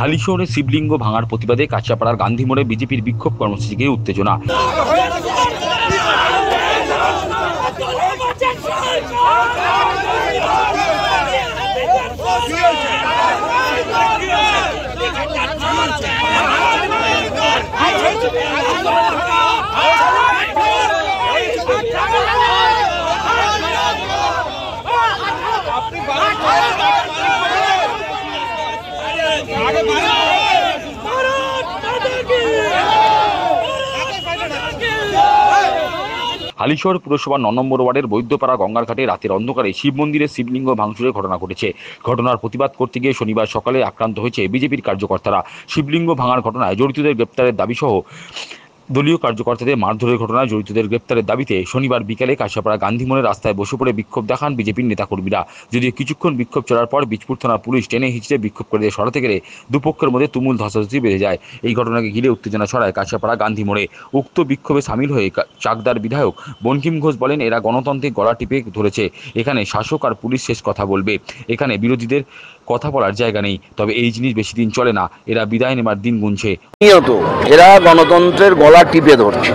হালিশহরে শিবলিঙ্গ ভাঙার প্রতিবাদে কাঁচাপাড়ার গান্ধী মোড়ে বিজেপির বিক্ষোভ কর্মসূচিকে উত্তেজনা। হালিশহর পুরসভার ৯ নম্বর ওয়ার্ডের বৈদ্যপাড়া গঙ্গার ঘাটে রাতের অন্ধকারে শিব মন্দিরে শিবলিঙ্গ ভাঙচুরের ঘটনা ঘটেছে। ঘটনার প্রতিবাদ করতে গিয়ে শনিবার সকালে আক্রান্ত হয়েছে বিজেপির কার্যকর্তারা। শিবলিঙ্গ ভাঙার ঘটনায় জড়িতদের গ্রেপ্তারের দাবি সহ দলীয় কার্যকর্তাদের মারধরের ঘটনায় জড়িতদের গ্রেপ্তারের দাবিতে শনিবার বিকেলে কাঁচাপাড়া গান্ধী মোড়ের রাস্তায় বসে পড়ে বিক্ষোভ দেখান বিজেপির নেতাকর্মীরা। যদিও কিছুক্ষণ বিক্ষোভ চলার পর বীজপুর থানার পুলিশ টেনে হিঁচড়ে বিক্ষোভকারীদের সরাতে গেলে দুপক্ষের মধ্যে তুমুল ধস্তাধস্তি বেড়ে যায়। এই ঘটনাকে ঘিরে উত্তেজনা ছড়ায় কাঁচাপাড়া গান্ধী মোড়ে। উক্ত বিক্ষোভে সামিল হয়ে চাকদার বিধায়ক বঙ্কিম ঘোষ বলেন, এরা গণতন্ত্রের গলা টিপে ধরেছে। এখানে শাসক আর পুলিশ শেষ কথা বলবে। এখানে বিরোধীদের কথা বলার জায়গা নেই। তবে এই জিনিস বেশি দিন চলে না। এরা বিদায় নেবার দিন গুনছে। এরা গণতন্ত্রের গলা টিপে ধরছে।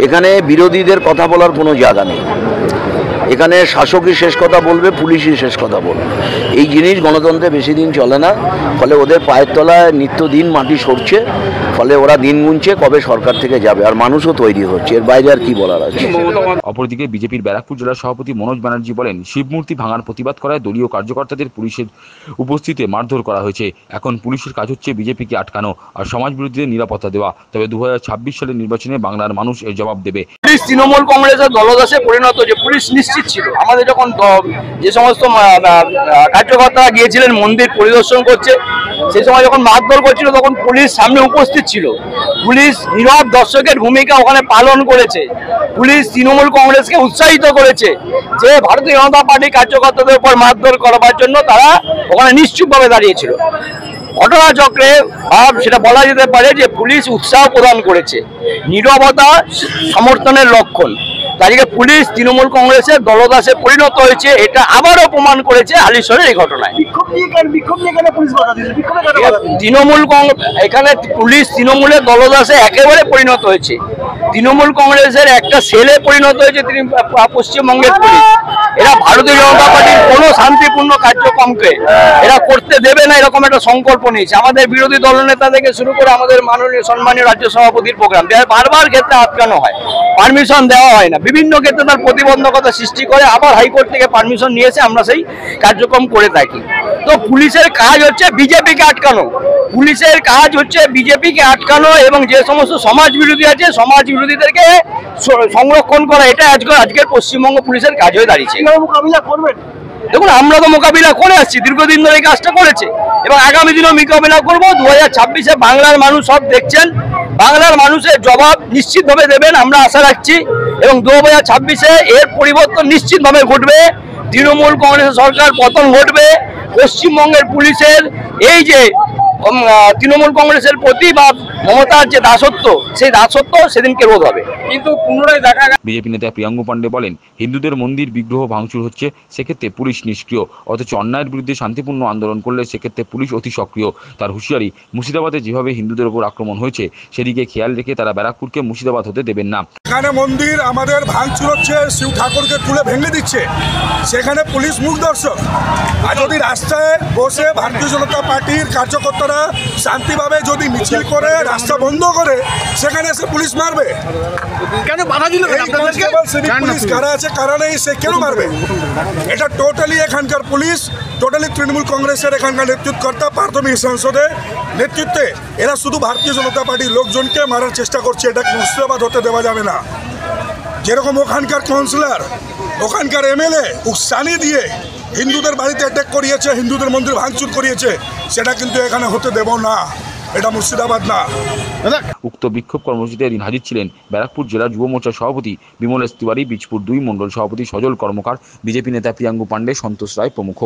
এখানে বিরোধীদের কথা বলার কোনো জায়গা নেই। এখানে শাসকই শেষ কথা বলবে, পুলিশই শেষ কথা বলবে। এই জিনিস গণতন্ত্রে বেশি দিন চলে না। ফলে ওদের পায়ের তলায় নিত্যদিন মাটি সরছে। ফলে ওরা দিন গুনছে কবে সরকার থেকে যাবে, আর মানুষও তৈরি হচ্ছে। এর বাইরে আর কি বলার আছে। অপরদিকে বিজেপির ব্যারাকপুর জেলার সভাপতি মনোজ ব্যানার্জি বলেন, শিবমূর্তি ভাঙার প্রতিবাদ করায় দলীয় কার্যকর্তাদের পুলিশের উপস্থিতিতে মারধর করা হয়েছে। এখন পুলিশের কাজ হচ্ছে বিজেপিকে আটকানো আর সমাজ বিরোধীদের নিরাপত্তা দেওয়া। তবে 2026 সালের নির্বাচনে বাংলার মানুষ এর জবাব দেবে। পুলিশ তৃণমূল কংগ্রেসের দলদাসে পরিণত যে পুলিশ নিশ্চিত ছিল। আমাদের যখন যে সমস্ত কার্যকর্তারা গিয়েছিলেন মন্দির পরিদর্শন করছে, সেই সময় যখন মারধর করছিল তখন পুলিশ সামনে উপস্থিত ছিল। পুলিশ নীরব দর্শকের ভূমিকা ওখানে পালন করেছে। পুলিশ তৃণমূল কংগ্রেসকে উৎসাহিত করেছে যে ভারতীয় জনতা পার্টির কার্যকর্তাদের উপর মারধর করবার জন্য তারা ওখানে নিশ্চুপভাবে দাঁড়িয়েছিল। ঘটনাচক্রে সেটা বলা যেতে পারে যে পুলিশ উৎসাহ প্রদান করেছে। নীরবতা সমর্থনের লক্ষণ। তাদেরকে পুলিশ তৃণমূল কংগ্রেসের দলদাসে পরিণত হয়েছে, এটা আবারও প্রমাণ করেছে হালিশহরের এই ঘটনায়। তৃণমূল এখানে পুলিশ তৃণমূলের দলদাসে একেবারে পরিণত হয়েছে। তৃণমূল কংগ্রেসের একটা সেলে পরিণত হয়েছে পশ্চিমবঙ্গের পুলিশ। এরা ভারতীয় জনতা পার্টির কোনো শান্তিপূর্ণ কার্যক্রমকে এরা করতে দেবে না, এরকম একটা সংকল্প নিয়েছে। আমাদের বিরোধী দলনেতা থেকে শুরু করে আমাদের মাননীয় সম্মানীয় রাজ্য সভাপতির প্রোগ্রাম বারবার ক্ষেত্রে আটকানো হয়, পারমিশন দেওয়া হয় না। বিভিন্ন ক্ষেত্রে তার প্রতিবন্ধকতা সৃষ্টি করে, আবার হাইকোর্ট থেকে পারমিশন নিয়েছে, আমরা সেই কার্যক্রম করে থাকি। তো পুলিশের কাজ হচ্ছে বিজেপিকে আটকানো। পুলিশের কাজ হচ্ছে বিজেপিকে আটকানো এবং যে সমস্ত সমাজ বিরোধী আছে সমাজ বিরোধীদেরকে সংরক্ষণ করা। এটা আজকের পশ্চিমবঙ্গ পুলিশের কাজ হয়ে দাঁড়িয়েছে। মোকাবিলা করবেন? দেখুন, আমরা তো মোকাবিলা করে আসছি, দীর্ঘদিন ধরে এই কাজটা করেছে এবং আগামী দিনেও মোকাবিলা করবো। 2026-এ বাংলার মানুষ সব দেখছেন, বাংলার মানুষের জবাব নিশ্চিতভাবে দেবেন, আমরা আশা রাখছি। এবং 2026-এ এর পরিবর্তন নিশ্চিতভাবে ঘটবে। তৃণমূল কংগ্রেসের সরকার পতন ঘটবে। পশ্চিমবঙ্গের পুলিশের এই যে তৃণমূল কংগ্রেসের প্রতি বা মমতার যে দাসত্ব, সেই দাসত্ব সেদিনকে রোধ হবে। কিন্তু পুনরায় দেখা গেল বিজেপি নেতা প্রিয়াঙ্গু পাণ্ডে বলেন, হিন্দুদের মন্দির বিগ্রহ ভাঙচুর হচ্ছে, সেক্ষেত্রে পুলিশ নিষ্ক্রিয়। অথচ অন্যায়ের বিরুদ্ধে শান্তিপূর্ণ আন্দোলন করলে সেক্ষেত্রে পুলিশ অতি সক্রিয়। তার হুঁশিয়ারি, মুর্শিদাবাদে যেভাবে হিন্দুদের উপর আক্রমণ হয়েছে সেদিকে খেয়াল রেখে তারা ব্যারাকপুরকে মুর্শিদাবাদ হতে দেবেন না। এখানে মন্দির আমাদের ভাঙচুর হচ্ছে, শিব ঠাকুরকে তুলে ভেঙে দিচ্ছে, সেখানে পুলিশ মুখ দর্শক। আর যদি রাস্তায় বসে ভারতীয় জনতা পার্টির কার্যকর্তারা শান্তিভাবে যদি মিছিল করে রাস্তা বন্ধ করে, সেখানে এসে পুলিশ মারবে কেন? বাধা দিল পুলিশ কারা আছে কারা নেই সে কেন মারবে? এটা টোটালি এখানকার পুলিশ, টোটালি তৃণমূল কংগ্রেসের এখানকার নেতৃত্বকর্তা প্রাথমিক সংসদের নেতৃত্বে এরা শুধু ভারতীয় জনতা পার্টির লোকজনকে মারার চেষ্টা করছে। এটা মুর্শিদাবাদ হতে দেওয়া যাবে না। যেরকম ওখানকার কাউন্সিলর, ওখানকার এমএলএ উস্কানি দিয়ে হিন্দুদের বাড়িতে অ্যাটাক করিয়েছে, হিন্দুদের মন্দির ভাঙচুর করিয়েছে, সেটা কিন্তু এখানে হতে দেব না। এটা মুর্শিদাবাদ না। উক্ত বিক্ষোভ কর্মসূচিতে এদিন হাজির ছিলেন ব্যারাকপুর জেলা যুব মোর্চার সভাপতি বিমলেশ তিওয়ারি, বীজপুর 2 মণ্ডল সভাপতি সজল কর্মকার, বিজেপি নেতা প্রিয়াঙ্গু পাণ্ডে, সন্তোষ রায় প্রমুখ।